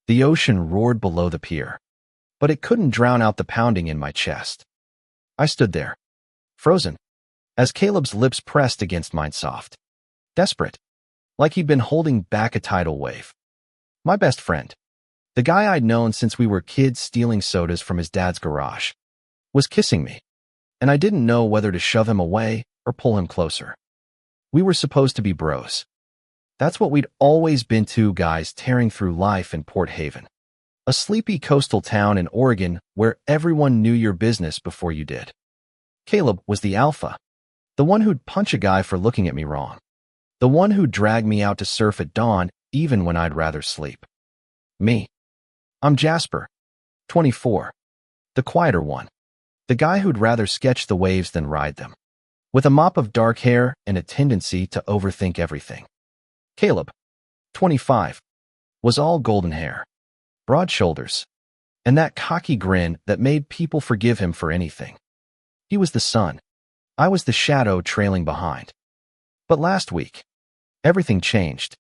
The ocean roared below the pier, but it couldn't drown out the pounding in my chest. I stood there, frozen, as Caleb's lips pressed against mine soft. Desperate, like he'd been holding back a tidal wave. My best friend, the guy I'd known since we were kids stealing sodas from his dad's garage, was kissing me, and I didn't know whether to shove him away or pull him closer. We were supposed to be bros. That's what we'd always been, two guys tearing through life in Port Haven, a sleepy coastal town in Oregon where everyone knew your business before you did. Caleb was the alpha, the one who'd punch a guy for looking at me wrong, the one who'd drag me out to surf at dawn even when I'd rather sleep. Me. I'm Jasper, 24, the quieter one, the guy who'd rather sketch the waves than ride them, with a mop of dark hair and a tendency to overthink everything. Caleb, 25, was all golden hair, broad shoulders, and that cocky grin that made people forgive him for anything. He was the sun. I was the shadow trailing behind. But last week, everything changed.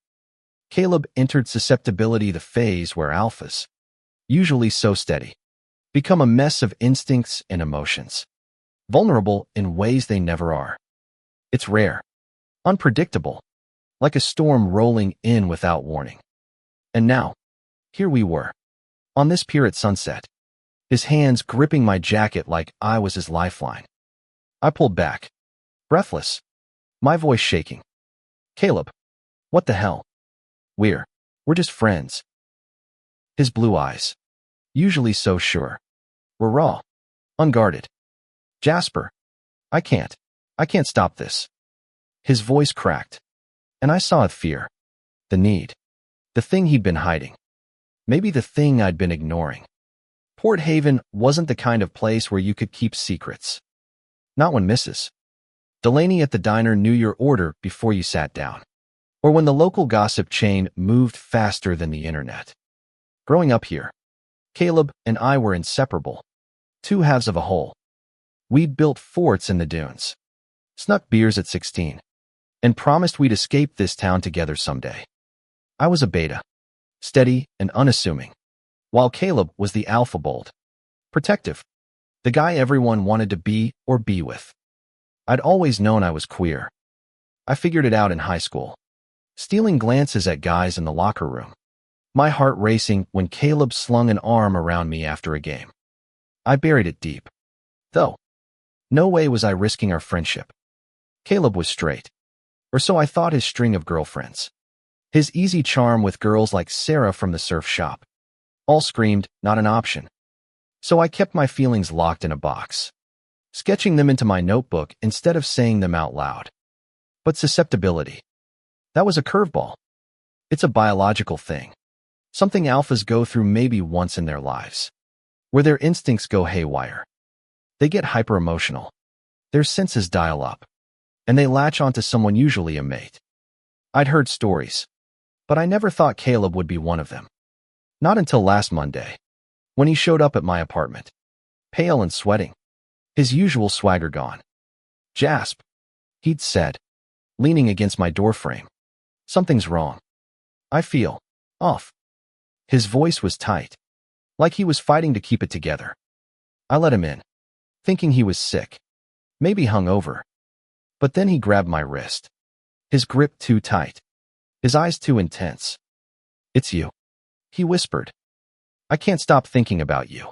Caleb entered susceptibility, the phase where alphas, usually so steady, become a mess of instincts and emotions, vulnerable in ways they never are. It's rare, unpredictable, like a storm rolling in without warning. And now, here we were, on this pier at sunset, his hands gripping my jacket like I was his lifeline. I pulled back, breathless, my voice shaking. Caleb, what the hell? We're just friends. His blue eyes, usually so sure, were raw, unguarded. Jasper, I can't stop this. His voice cracked, and I saw fear, the need, the thing he'd been hiding, maybe the thing I'd been ignoring. Port Haven wasn't the kind of place where you could keep secrets. Not when Mrs. Delaney at the diner knew your order before you sat down, or when the local gossip chain moved faster than the internet. Growing up here, Caleb and I were inseparable, two halves of a whole. We'd built forts in the dunes, snuck beers at 16, and promised we'd escape this town together someday. I was a beta, steady and unassuming, while Caleb was the alpha, bold, protective, the guy everyone wanted to be or be with. I'd always known I was queer. I figured it out in high school, stealing glances at guys in the locker room, my heart racing when Caleb slung an arm around me after a game. I buried it deep, though. No way was I risking our friendship. Caleb was straight, or so I thought, his string of girlfriends, his easy charm with girls like Sarah from the surf shop, all screamed, not an option. So I kept my feelings locked in a box, sketching them into my notebook instead of saying them out loud. But susceptibility, that was a curveball. It's a biological thing, something alphas go through maybe once in their lives, where their instincts go haywire. They get hyper-emotional, their senses dial up, and they latch onto someone, usually a mate. I'd heard stories, but I never thought Caleb would be one of them. Not until last Monday, when he showed up at my apartment, pale and sweating, his usual swagger gone. Jasp, he'd said, leaning against my doorframe. Something's wrong. I feel off. His voice was tight, like he was fighting to keep it together. I let him in, thinking he was sick, maybe hungover. But then he grabbed my wrist, his grip too tight, his eyes too intense. It's you, he whispered. I can't stop thinking about you.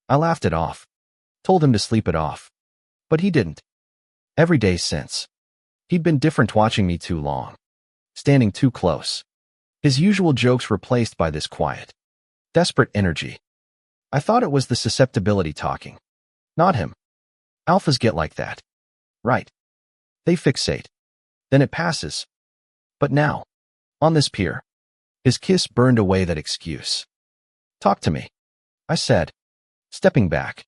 I laughed it off, told him to sleep it off, but he didn't. Every day since, he'd been different, watching me too long, standing too close, his usual jokes replaced by this quiet, desperate energy. I thought it was the susceptibility talking, not him. Alphas get like that, right? They fixate, then it passes. But now, on this pier, his kiss burned away that excuse. Talk to me, I said, stepping back,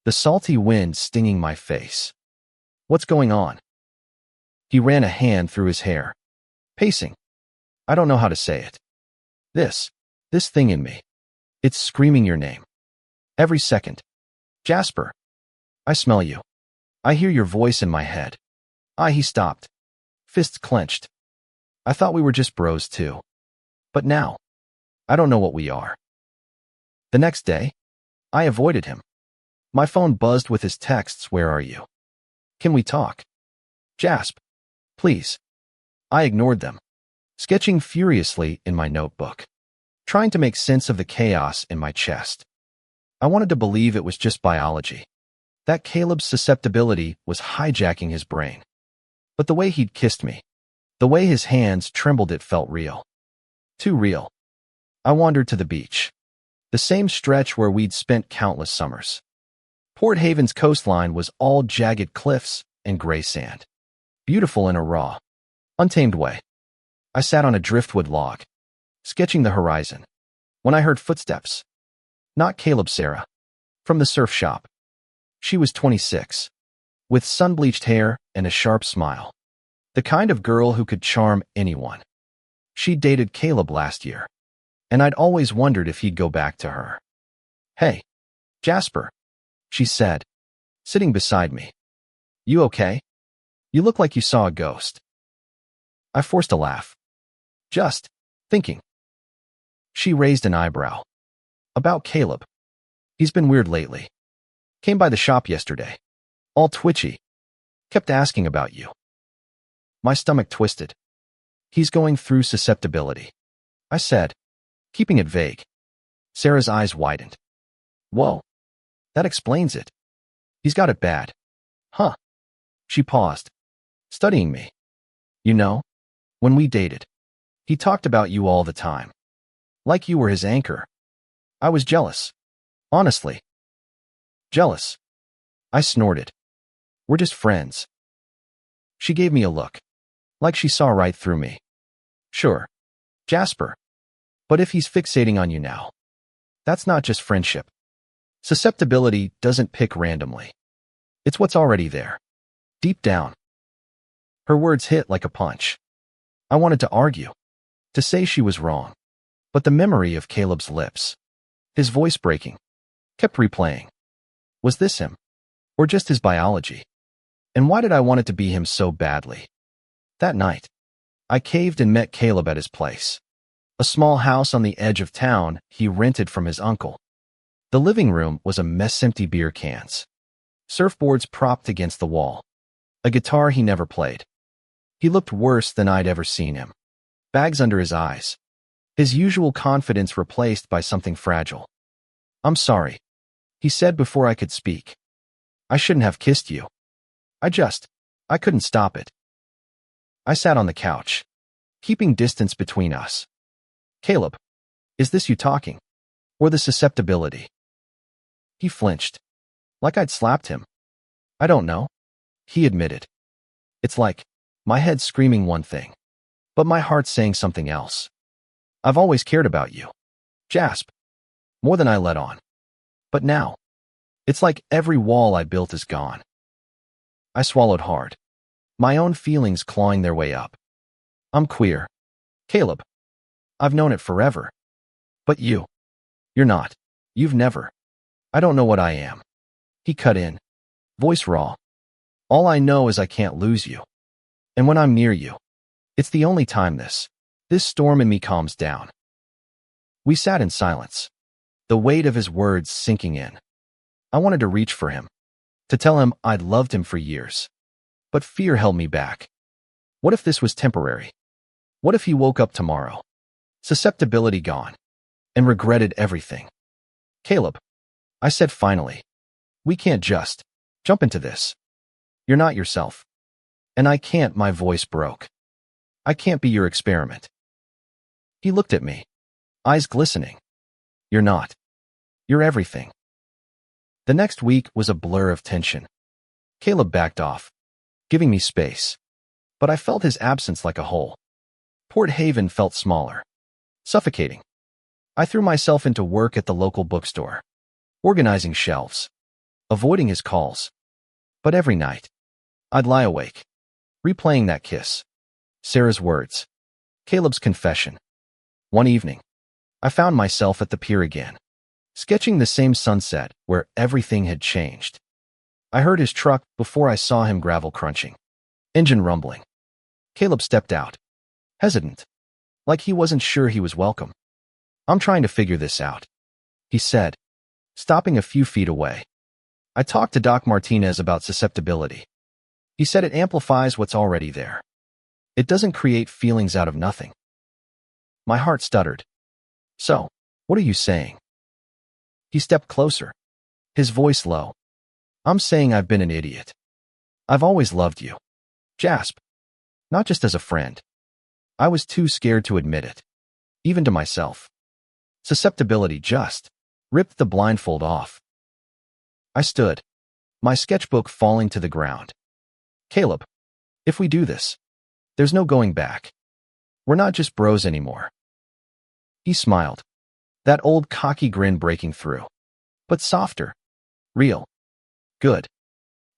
the salty wind stinging my face. What's going on? He ran a hand through his hair, pacing. I don't know how to say it. This thing in me, it's screaming your name. Every second. Jasper, I smell you. I hear your voice in my head. He stopped, fists clenched. I thought we were just bros too. But now, I don't know what we are. The next day, I avoided him. My phone buzzed with his texts. Where are you? Can we talk? Jasp. Please. I ignored them, sketching furiously in my notebook, trying to make sense of the chaos in my chest. I wanted to believe it was just biology, that Caleb's susceptibility was hijacking his brain. But the way he'd kissed me, the way his hands trembled, it felt real. Too real. I wandered to the beach, the same stretch where we'd spent countless summers. Port Haven's coastline was all jagged cliffs and gray sand, beautiful in a raw, untamed way. I sat on a driftwood log, sketching the horizon, when I heard footsteps. Not Caleb, Sarah, from the surf shop. She was 26, with sun-bleached hair and a sharp smile, the kind of girl who could charm anyone. She dated Caleb last year, and I'd always wondered if he'd go back to her. Hey, Jasper, she said, sitting beside me. You okay? You look like you saw a ghost. I forced a laugh. Just thinking. She raised an eyebrow. About Caleb. He's been weird lately. Came by the shop yesterday. All twitchy. Kept asking about you. My stomach twisted. He's going through susceptibility, I said, keeping it vague. Sarah's eyes widened. Whoa. That explains it. He's got it bad. Huh. She paused, studying me. You know, when we dated, he talked about you all the time. Like you were his anchor. I was jealous. Honestly. Jealous. I snorted. We're just friends. She gave me a look, like she saw right through me. Sure, Jasper. But if he's fixating on you now, that's not just friendship. Susceptibility doesn't pick randomly. It's what's already there, deep down. Her words hit like a punch. I wanted to argue, to say she was wrong. But the memory of Caleb's lips, his voice breaking, kept replaying. Was this him? Or just his biology? And why did I want it to be him so badly? That night, I caved and met Caleb at his place, a small house on the edge of town he rented from his uncle. The living room was a mess, empty beer cans, surfboards propped against the wall, a guitar he never played. He looked worse than I'd ever seen him, bags under his eyes, his usual confidence replaced by something fragile. I'm sorry, he said before I could speak. I shouldn't have kissed you. I couldn't stop it. I sat on the couch, keeping distance between us. Caleb, is this you talking? Or the susceptibility? He flinched, like I'd slapped him. I don't know, he admitted. It's like my head screaming one thing, but my heart saying something else. I've always cared about you, Jasp, more than I let on. But now, it's like every wall I built is gone. I swallowed hard, my own feelings clawing their way up. I'm queer, Caleb. I've known it forever. But you're not. You've never. I don't know what I am. He cut in, voice raw. All I know is I can't lose you. And when I'm near you, it's the only time this storm in me calms down. We sat in silence, the weight of his words sinking in. I wanted to reach for him, to tell him I'd loved him for years. But fear held me back. What if this was temporary? What if he woke up tomorrow, susceptibility gone, and regretted everything? Caleb, I said finally, we can't just jump into this. You're not yourself. And I can't, my voice broke. I can't be your experiment. He looked at me, eyes glistening. You're not. You're everything. The next week was a blur of tension. Caleb backed off, giving me space. But I felt his absence like a hole. Port Haven felt smaller, suffocating. I threw myself into work at the local bookstore, organizing shelves, avoiding his calls. But every night, I'd lie awake, replaying that kiss, Sarah's words, Caleb's confession. One evening, I found myself at the pier again, sketching the same sunset where everything had changed. I heard his truck before I saw him, gravel crunching, engine rumbling. Caleb stepped out, hesitant, like he wasn't sure he was welcome. I'm trying to figure this out, he said, stopping a few feet away. I talked to Doc Martinez about susceptibility. He said it amplifies what's already there. It doesn't create feelings out of nothing. My heart stuttered. So, what are you saying? He stepped closer, his voice low. I'm saying I've been an idiot. I've always loved you. Jasp. Not just as a friend. I was too scared to admit it. Even to myself. Susceptibility just ripped the blindfold off. I stood, my sketchbook falling to the ground. Caleb, if we do this, there's no going back. We're not just bros anymore. He smiled, that old cocky grin breaking through. But softer. Real. Good.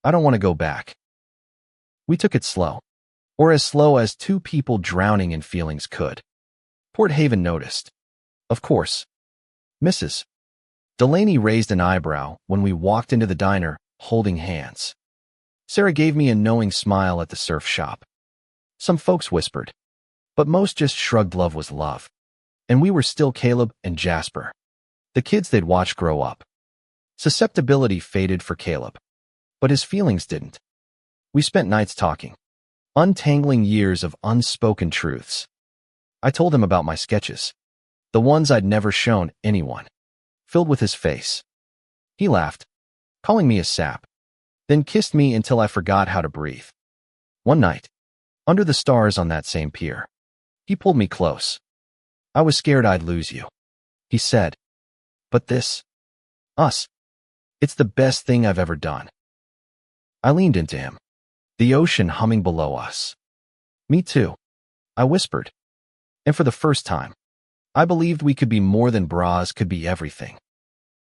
I don't want to go back. We took it slow. Or as slow as two people drowning in feelings could. Port Haven noticed. Of course. Mrs. Delaney raised an eyebrow when we walked into the diner, holding hands. Sarah gave me a knowing smile at the surf shop. Some folks whispered, but most just shrugged love was love. And we were still Caleb and Jasper, the kids they'd watched grow up. Susceptibility faded for Caleb, but his feelings didn't. We spent nights talking, untangling years of unspoken truths. I told him about my sketches, the ones I'd never shown anyone, filled with his face. He laughed, calling me a sap, then kissed me until I forgot how to breathe. One night, under the stars on that same pier, he pulled me close. I was scared I'd lose you, he said. But this, us, it's the best thing I've ever done. I leaned into him, the ocean humming below us. Me too, I whispered. And for the first time, I believed we could be more than bras, could be everything.